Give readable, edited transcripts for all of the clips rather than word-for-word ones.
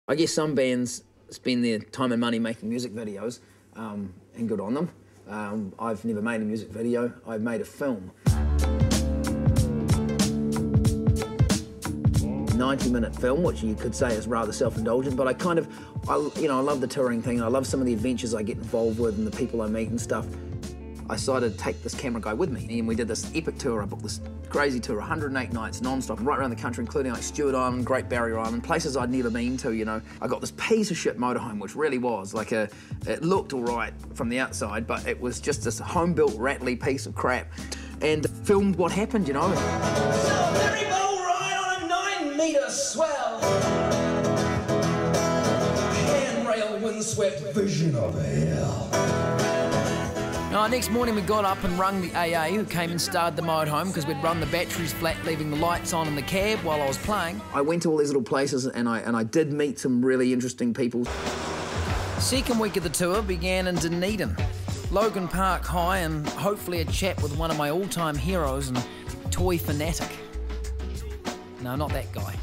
I guess some bands spend their time and money making music videos, and good on them. I've never made a music video, I've made a film. 90-minute film, which you could say is rather self-indulgent, but I love the touring thing. I love some of the adventures I get involved with and the people I meet and stuff. I decided to take this camera guy with me, and we did this epic tour. I booked this crazy tour, 108 nights non-stop, right around the country, including like Stewart Island, Great Barrier Island, places I'd never been to, you know. I got this piece of shit motorhome, which really was like it looked all right from the outside, but it was just this home-built, rattly piece of crap, and filmed what happened, you know. So merry bow ride on a 9-meter swell, handrail windswept vision of hell. Next morning we got up and rung the AA, who came and started the motorhome because we'd run the batteries flat, leaving the lights on in the cab while I was playing. I went to all these little places and I did meet some really interesting people. Second week of the tour began in Dunedin, Logan Park High, and hopefully a chat with one of my all-time heroes and toy fanatic. No, not that guy.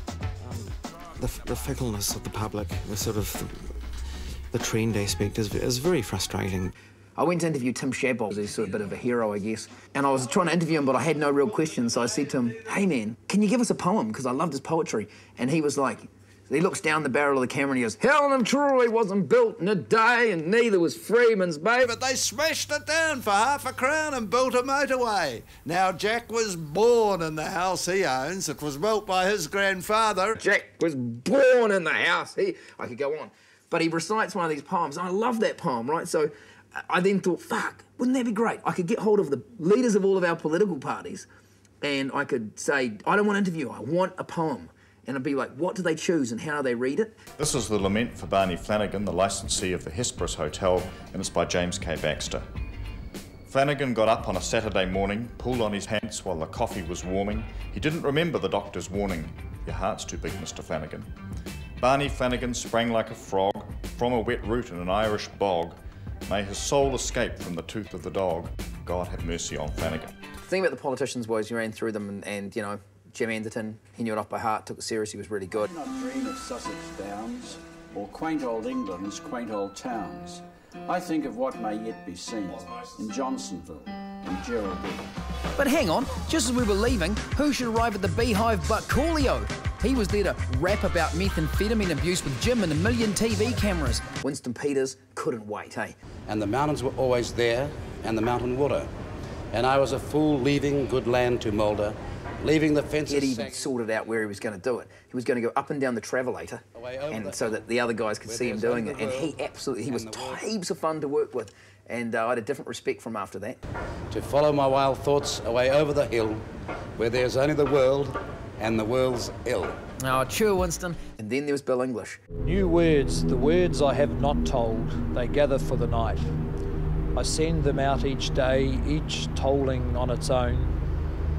The fickleness of the public, the trend aspect is very frustrating. I went to interview Tim Shadbolt, he's sort of a bit of a hero, I guess. And I was trying to interview him, but I had no real questions, so I said to him, hey man, can you give us a poem? Because I loved his poetry. And he was like, he looks down the barrel of the camera and he goes, Helen of Troy wasn't built in a day, and neither was Freeman's Bay. But they smashed it down for £5 and built a motorway. Now Jack was born in the house he owns. It was built by his grandfather. Jack was born in the house. I could go on. But he recites one of these poems, and I love that poem, right? So I then thought, fuck, wouldn't that be great? I could get hold of the leaders of all of our political parties and I could say, I don't want an interview, I want a poem. And I'd be like, what do they choose and how do they read it? This is the lament for Barney Flanagan, the licensee of the Hesperus Hotel, and it's by James K. Baxter. Flanagan got up on a Saturday morning, pulled on his pants while the coffee was warming. He didn't remember the doctor's warning. Your heart's too big, Mr. Flanagan. Barney Flanagan sprang like a frog from a wet root in an Irish bog. May his soul escape from the tooth of the dog. God have mercy on Flanagan. The thing about the politicians was you ran through them and you know, Jim Anderton, he knew it off by heart, took it seriously, was really good. I do not dream of Sussex Downs or quaint old England's quaint old towns. I think of what may yet be seen in Johnsonville and Geraldine. But hang on, just as we were leaving, who should arrive at the Beehive but Coolio? He was there to rap about methamphetamine abuse with Jim and a million TV cameras. Winston Peters couldn't wait, hey? And the mountains were always there, and the mountain water. And I was a fool leaving good land to moulder, leaving the fences... He had even sorted out where he was going to do it. He was going to go up and down the Travelator, and so that the other guys could see him doing it. And he was heaps of fun to work with. And I had a different respect for him after that. To follow my wild thoughts away over the hill, where there's only the world, and the world's ill. Oh, true, Winston. And then there was Bill English. New words, the words I have not told, they gather for the night. I send them out each day, each tolling on its own.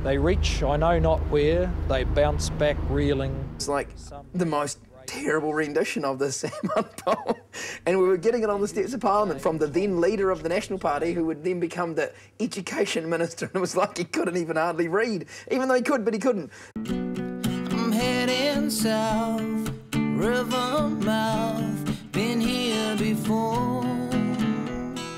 They reach I know not where, they bounce back reeling. It's like the most terrible rendition of the Salmon poem. And we were getting it on the steps of Parliament from the then leader of the National Party, who would then become the Education Minister, and it was like he couldn't even hardly read, even though he could, but he couldn't. I'm heading south, river mouth, been here before.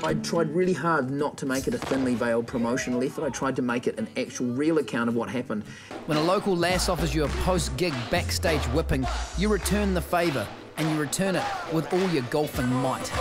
I tried really hard not to make it a thinly veiled promotional effort. I tried to make it an actual real account of what happened. When a local lass offers you a post-gig backstage whipping, you return the favour, and you return it with all your golfing might.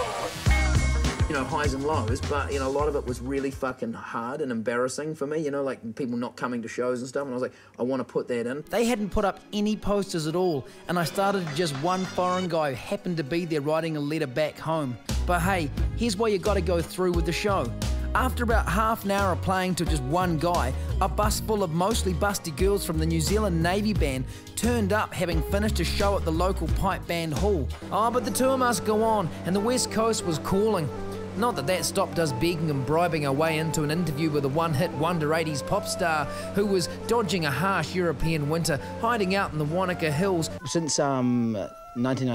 You know, highs and lows, but, you know, a lot of it was really fucking hard and embarrassing for me, you know, like people not coming to shows and stuff, and I was like, I want to put that in. They hadn't put up any posters at all, and I started just one foreign guy who happened to be there writing a letter back home. But hey, here's why you got to go through with the show. After about half an hour of playing to just one guy, a bus full of mostly busty girls from the New Zealand Navy Band turned up, having finished a show at the local pipe band hall. Oh, but the tour must go on, and the West Coast was calling. Not that that stopped us begging and bribing our way into an interview with a one-hit wonder 80s pop star who was dodging a harsh European winter, hiding out in the Wanaka Hills. Since 99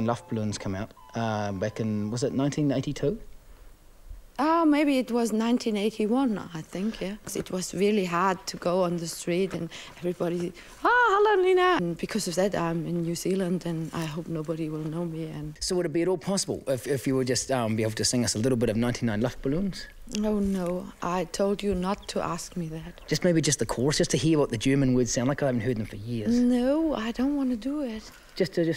Luftballons came out, back in, was it 1982? Oh, maybe it was 1981, I think, yeah. It was really hard to go on the street and everybody, hello, Nina. And because of that, I'm in New Zealand and I hope nobody will know me. And So would it be at all possible if you would just be able to sing us a little bit of 99 Luftballons? Oh, no, I told you not to ask me that. Just maybe just the chorus, just to hear what the German words sound like. I haven't heard them for years. No, I don't want to do it. Just a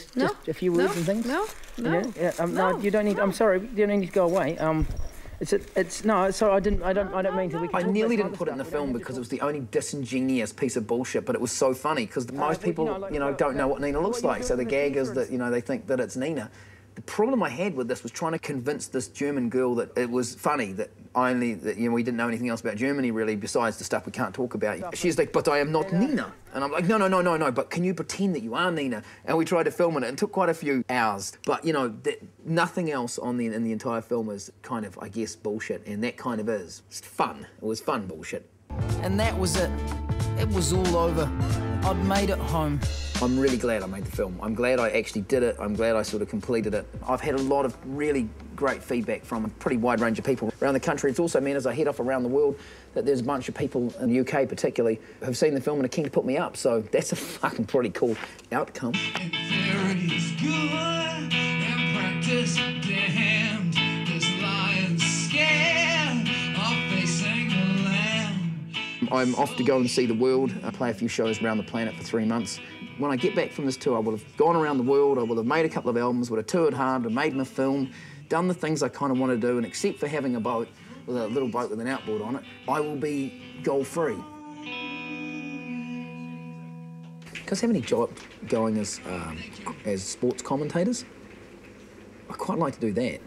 few words and things? No. No, you don't need, I'm sorry, you don't need to go away. No, sorry, I don't mean to. I nearly didn't put it in the film because it was the only disingenuous piece of bullshit, but it was so funny because most people, don't know what Nina looks like. So the gag is that, they think that it's Nina. The problem I had with this was trying to convince this German girl that it was funny, that we didn't know anything else about Germany really besides the stuff we can't talk about. She's like, but I am not Nina. And I'm like, no, but can you pretend that you are Nina? And we tried to film it. It took quite a few hours. But, nothing else in the entire film is kind of, I guess, bullshit. And that kind of is. It's fun. It was fun bullshit. And that was it. It was all over. I'd made it home. I'm really glad I made the film. I'm glad I actually did it. I'm glad I sort of completed it. I've had a lot of really great feedback from a pretty wide range of people around the country. It's also meant, as I head off around the world, that there's a bunch of people in the UK particularly who've seen the film and are keen to put me up. So that's a fucking pretty cool outcome. Theory's good and practice damned. This lion's scared of facing the lamb. I'm off to go and see the world. I play a few shows around the planet for 3 months. When I get back from this tour, I would have gone around the world, I would have made a couple of albums, would have toured hard, have made my film, done the things I kind of want to do, and except for having a boat, with a little boat with an outboard on it, I will be goal-free. You guys have any job going as sports commentators? I'd quite like to do that.